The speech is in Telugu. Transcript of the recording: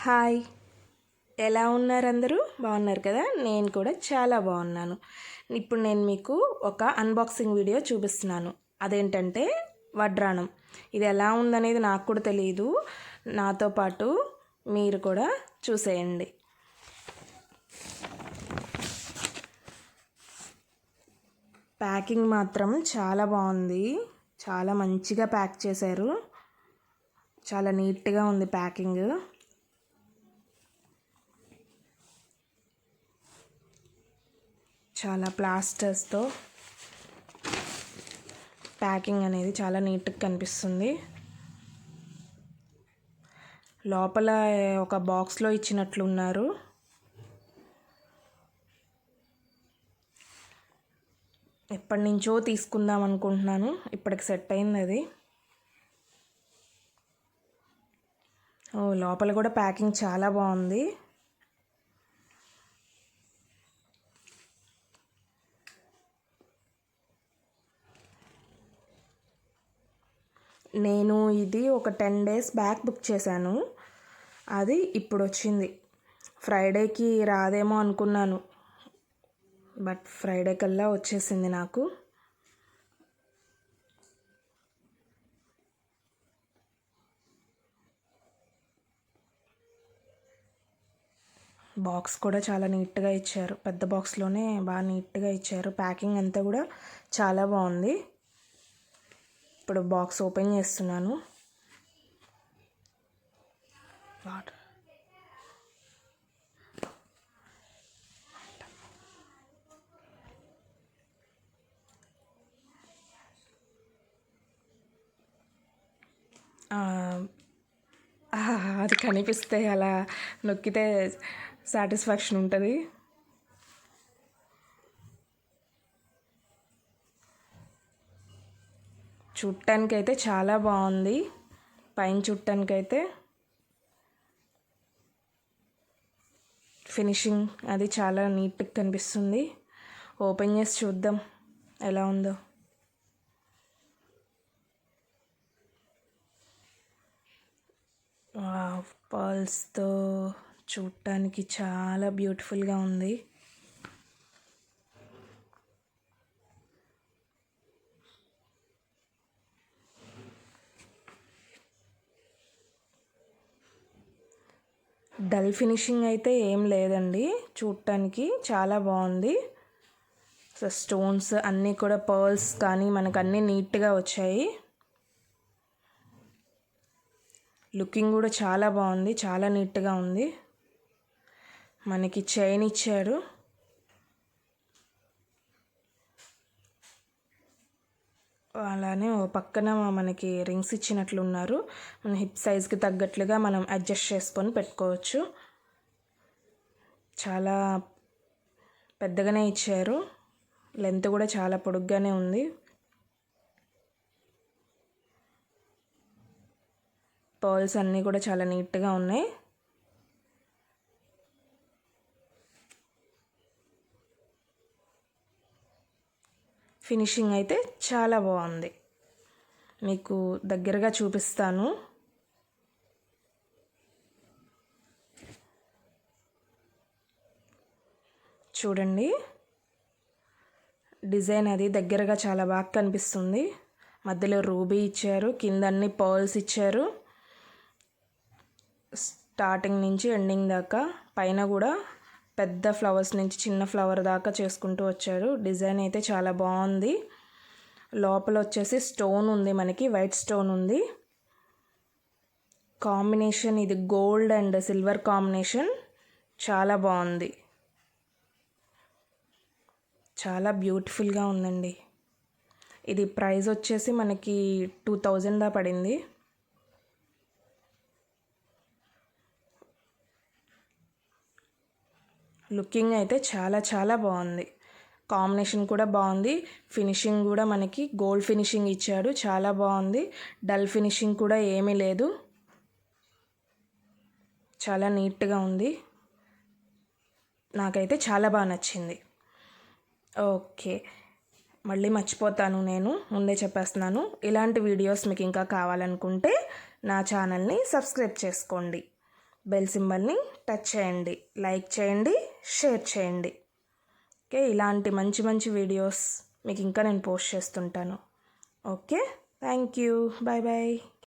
హాయ్, ఎలా ఉన్నారు? అందరూ బాగున్నారు కదా? నేను కూడా చాలా బాగున్నాను. ఇప్పుడు నేను మీకు ఒక అన్బాక్సింగ్ వీడియో చూపిస్తున్నాను. అదేంటంటే వడ్రాణం. ఇది ఎలా ఉందనేది నాకు కూడా తెలియదు. నాతో పాటు మీరు కూడా చూసేయండి. ప్యాకింగ్ మాత్రం చాలా బాగుంది. చాలా మంచిగా ప్యాక్ చేశారు. చాలా నీట్గా ఉంది ప్యాకింగ్. చాలా ప్లాస్టర్స్తో ప్యాకింగ్ అనేది చాలా నీట్గా కనిపిస్తుంది. లోపల ఒక బాక్స్లో ఇచ్చినట్లున్నారు. ఎప్పటి నుంచో తీసుకుందాం అనుకుంటున్నాను, ఇప్పటికి సెట్ అయింది అది. లోపల కూడా ప్యాకింగ్ చాలా బాగుంది. నేను ఇది ఒక 10 days బ్యాక్ బుక్ చేశాను. అది ఇప్పుడు వచ్చింది. ఫ్రైడేకి రాదేమో అనుకున్నాను, బట్ ఫ్రైడే కల్లా వచ్చేసింది నాకు. బాక్స్ కూడా చాలా నీట్గా ఇచ్చారు. పెద్ద బాక్స్లోనే బాగా నీట్గా ఇచ్చారు. ప్యాకింగ్ అంతా కూడా చాలా బాగుంది. ఇప్పుడు బాక్స్ ఓపెన్ చేస్తున్నాను. అది కనిపిస్తే అలా నొక్కితే సాటిస్ఫాక్షన్ ఉంటుంది. చూడటానికైతే చాలా బాగుంది. పైన చూడటానికైతే ఫినిషింగ్ అది చాలా నీట్గా కనిపిస్తుంది. ఓపెన్ చేసి చూద్దాం ఎలా ఉందో. పర్ల్స్తో చూడటానికి చాలా బ్యూటిఫుల్గా ఉంది. డల్ ఫినిషింగ్ అయితే ఏం లేదండి. చూడటానికి చాలా బాగుంది. సో స్టోన్స్ అన్నీ కూడా పర్ల్స్ కానీ మనకు అన్నీ నీట్గా వచ్చాయి. లుకింగ్ కూడా చాలా బాగుంది. చాలా నీట్గా ఉంది. మనకి చైన్ ఇచ్చారు. అలానే ఓ పక్కన మనకి రింగ్స్ ఇచ్చినట్లున్నారు. మన హిప్ సైజ్కి తగ్గట్లుగా మనం అడ్జస్ట్ చేసుకొని పెట్టుకోవచ్చు. చాలా పెద్దగానే ఇచ్చారు. లెంత్ కూడా చాలా పొడుగ్గానే ఉంది. పర్ల్స్ అన్నీ కూడా చాలా నీట్గా ఉన్నాయి. ఫినిషింగ్ అయితే చాలా బాగుంది. మీకు దగ్గరగా చూపిస్తాను. చూడండి, డిజైన్ అది దగ్గరగా చాలా బాగా కనిపిస్తుంది. మధ్యలో రూబీ ఇచ్చారు, కింద అన్ని పర్ల్స్ ఇచ్చారు. స్టార్టింగ్ నుంచి ఎండింగ్ దాకా పైన కూడా పెద్ద ఫ్లవర్స్ నుంచి చిన్న ఫ్లవర్ దాకా చేసుకుంటూ వచ్చారు. డిజైన్ అయితే చాలా బాగుంది. లోపల వచ్చేసి స్టోన్ ఉంది, మనకి వైట్ స్టోన్ ఉంది. కాంబినేషన్ ఇది గోల్డ్ అండ్ సిల్వర్ కాంబినేషన్. చాలా బాగుంది. చాలా బ్యూటిఫుల్గా ఉందండి. ఇది ప్రైస్ వచ్చేసి మనకి 2000 దా పడింది. లుకింగ్ అయితే చాలా చాలా బాగుంది. కాంబినేషన్ కూడా బాగుంది. ఫినిషింగ్ కూడా మనకి గోల్డ్ ఫినిషింగ్ ఇచ్చాడు. చాలా బాగుంది. డల్ ఫినిషింగ్ కూడా ఏమీ లేదు. చాలా నీట్గా ఉంది. నాకైతే చాలా బాగా నచ్చింది. ఓకే, మళ్ళీ మర్చిపోతాను, నేను ముందే చెప్పేస్తున్నాను. ఇలాంటి వీడియోస్ మీకు ఇంకా కావాలనుకుంటే నా ఛానల్ని సబ్స్క్రైబ్ చేసుకోండి. బెల్ సింబల్ని టచ్ చేయండి, లైక్ చేయండి, షేర్ చేయండి. ఓకే, ఇలాంటి మంచి మంచి వీడియోస్ మీకు ఇంకా నేను పోస్ట్ చేస్తుంటాను. Okay, thank you, bye bye.